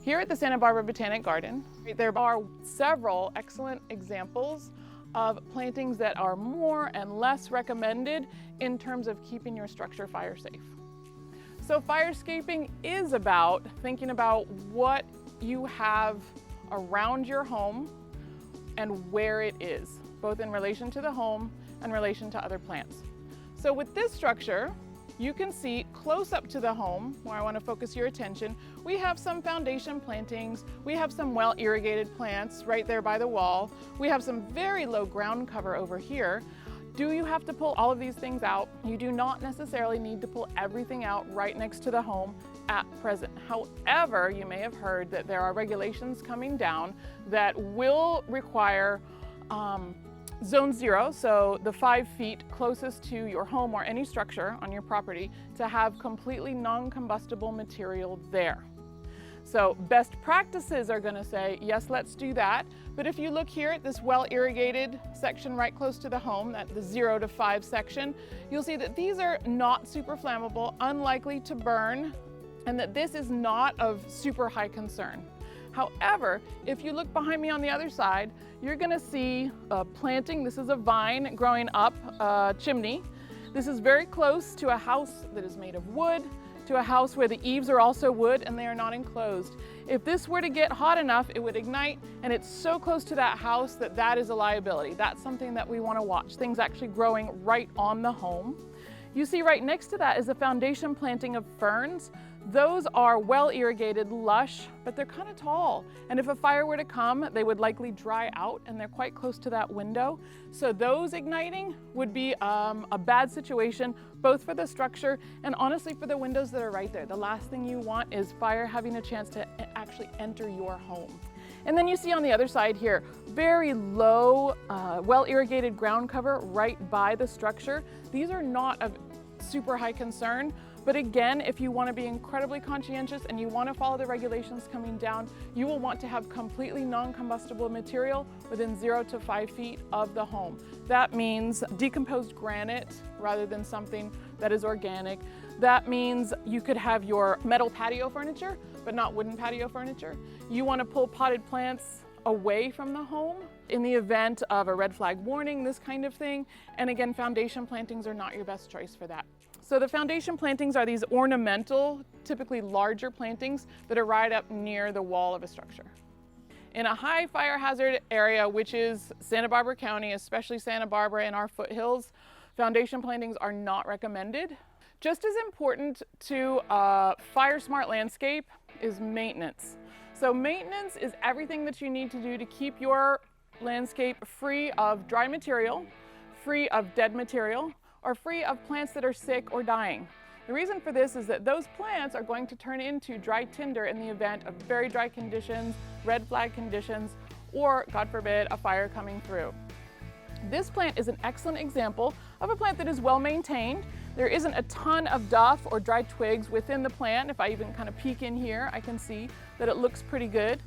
Here at the Santa Barbara Botanic Garden, there are several excellent examples of plantings that are more and less recommended in terms of keeping your structure fire safe. So firescaping is about thinking about what you have around your home and where it is, both in relation to the home and relation to other plants. So with this structure, you can see close up to the home, where I want to focus your attention, we have some foundation plantings, we have some well irrigated plants right there by the wall, we have some very low ground cover over here. Do you have to pull all of these things out? You do not necessarily need to pull everything out right next to the home at present. However, you may have heard that there are regulations coming down that will require Zone 0, so the 5 feet closest to your home or any structure on your property, to have completely non-combustible material there. So best practices are going to say, yes, let's do that. But if you look here at this well-irrigated section right close to the home, the 0 to 5 section, you'll see that these are not super flammable, unlikely to burn, and that this is not of super high concern. However, if you look behind me on the other side, you're going to see a planting. This is a vine growing up a chimney. This is very close to a house that is made of wood, to a house where the eaves are also wood and they are not enclosed. If this were to get hot enough, it would ignite, and it's so close to that house that that is a liability. That's something that we want to watch, things actually growing right on the home. You see right next to that is a foundation planting of ferns. Those are well irrigated, lush, but they're kind of tall. And if a fire were to come, they would likely dry out, and they're quite close to that window. So those igniting would be a bad situation, both for the structure and honestly for the windows that are right there. The last thing you want is fire having a chance to actually enter your home. And then you see on the other side here, very low, well irrigated ground cover right by the structure. These are not of super high concern. But again, if you want to be incredibly conscientious and you want to follow the regulations coming down, you will want to have completely non-combustible material within 0 to 5 feet of the home. That means decomposed granite rather than something that is organic. That means you could have your metal patio furniture, but not wooden patio furniture. You want to pull potted plants away from the home in the event of a red flag warning, this kind of thing. And again, foundation plantings are not your best choice for that. So the foundation plantings are these ornamental, typically larger plantings that are right up near the wall of a structure. In a high fire hazard area, which is Santa Barbara County, especially Santa Barbara and our foothills, foundation plantings are not recommended. Just as important to a fire smart landscape is maintenance. So maintenance is everything that you need to do to keep your landscape free of dry material, free of dead material, or free of plants that are sick or dying. The reason for this is that those plants are going to turn into dry tinder in the event of very dry conditions, red flag conditions, or God forbid, a fire coming through. This plant is an excellent example of a plant that is well maintained. There isn't a ton of duff or dry twigs within the plant. If I even kind of peek in here, I can see that it looks pretty good.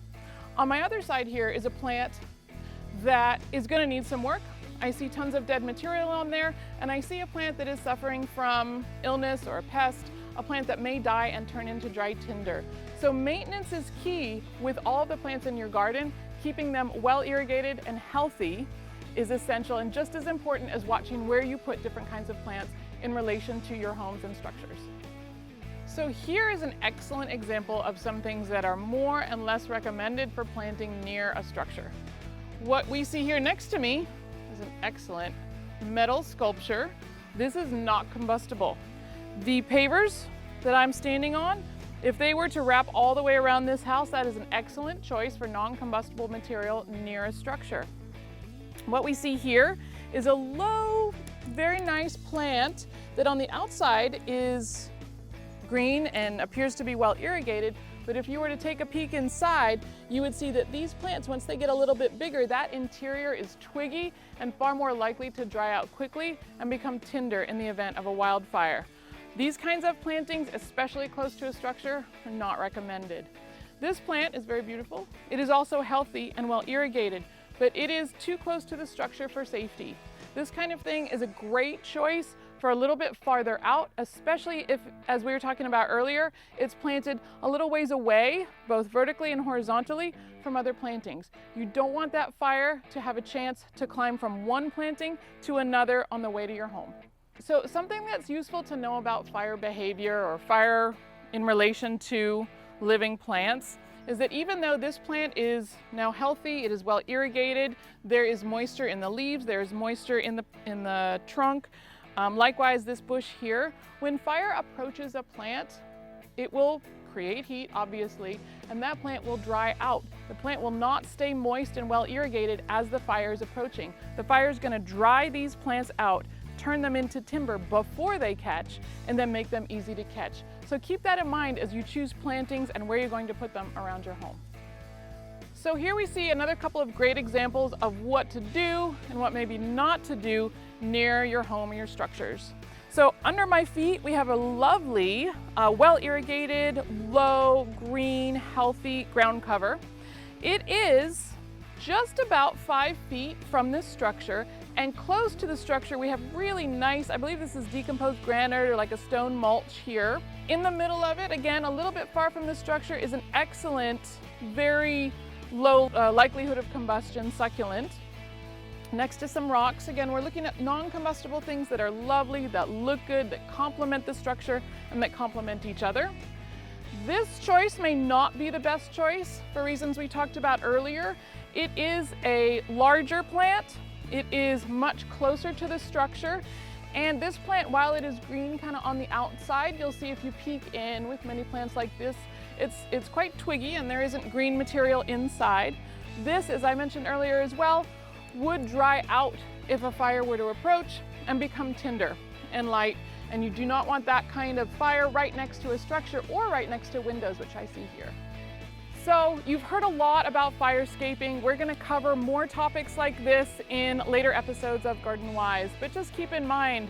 On my other side here is a plant that is going to need some work. I see tons of dead material on there, and I see a plant that is suffering from illness or a pest, a plant that may die and turn into dry tinder. So maintenance is key with all the plants in your garden. Keeping them well irrigated and healthy is essential, and just as important as watching where you put different kinds of plants in relation to your homes and structures. So here is an excellent example of some things that are more and less recommended for planting near a structure. What we see here next to me is an excellent metal sculpture. This is not combustible. The pavers that I'm standing on, if they were to wrap all the way around this house, that is an excellent choice for non-combustible material near a structure. What we see here is a low, very nice plant that on the outside is green and appears to be well irrigated, but if you were to take a peek inside, you would see that these plants, once they get a little bit bigger, that interior is twiggy and far more likely to dry out quickly and become tinder in the event of a wildfire. These kinds of plantings, especially close to a structure, are not recommended. This plant is very beautiful. It is also healthy and well irrigated, but it is too close to the structure for safety. This kind of thing is a great choice for a little bit farther out, especially if, as we were talking about earlier, it's planted a little ways away, both vertically and horizontally, from other plantings. You don't want that fire to have a chance to climb from one planting to another on the way to your home. So something that's useful to know about fire behavior or fire in relation to living plants is that even though this plant is now healthy, it is well irrigated, there is moisture in the leaves, there is moisture in the trunk. Likewise, this bush here, when fire approaches a plant, it will create heat, obviously, and that plant will dry out. The plant will not stay moist and well irrigated as the fire is approaching. The fire is going to dry these plants out, turn them into timber before they catch, and then make them easy to catch. So keep that in mind as you choose plantings and where you're going to put them around your home. So here we see another couple of great examples of what to do and what maybe not to do near your home or your structures. So under my feet, we have a lovely, well-irrigated, low, green, healthy ground cover. It is just about 5 feet from this structure, and close to the structure we have really nice, I believe this is decomposed granite or like a stone mulch here. In the middle of it, again, a little bit far from the structure, is an excellent, very low likelihood of combustion succulent. Next to some rocks, again, we're looking at non-combustible things that are lovely, that look good, that complement the structure, and that complement each other. This choice may not be the best choice for reasons we talked about earlier. It is a larger plant, it is much closer to the structure, and this plant, while it is green kind of on the outside, you'll see if you peek in with many plants like this, it's quite twiggy and there isn't green material inside. This, as I mentioned earlier as well, would dry out if a fire were to approach and become tinder and light, and you do not want that kind of fire right next to a structure or right next to windows, which I see here. So you've heard a lot about firescaping. We're going to cover more topics like this in later episodes of Garden Wise, but just keep in mind,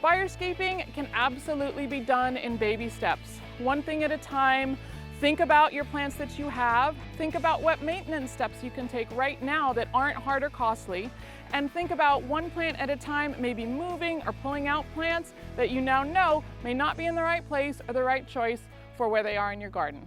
firescaping can absolutely be done in baby steps, one thing at a time. Think about your plants that you have. Think about what maintenance steps you can take right now that aren't hard or costly. And think about one plant at a time, maybe moving or pulling out plants that you now know may not be in the right place or the right choice for where they are in your garden.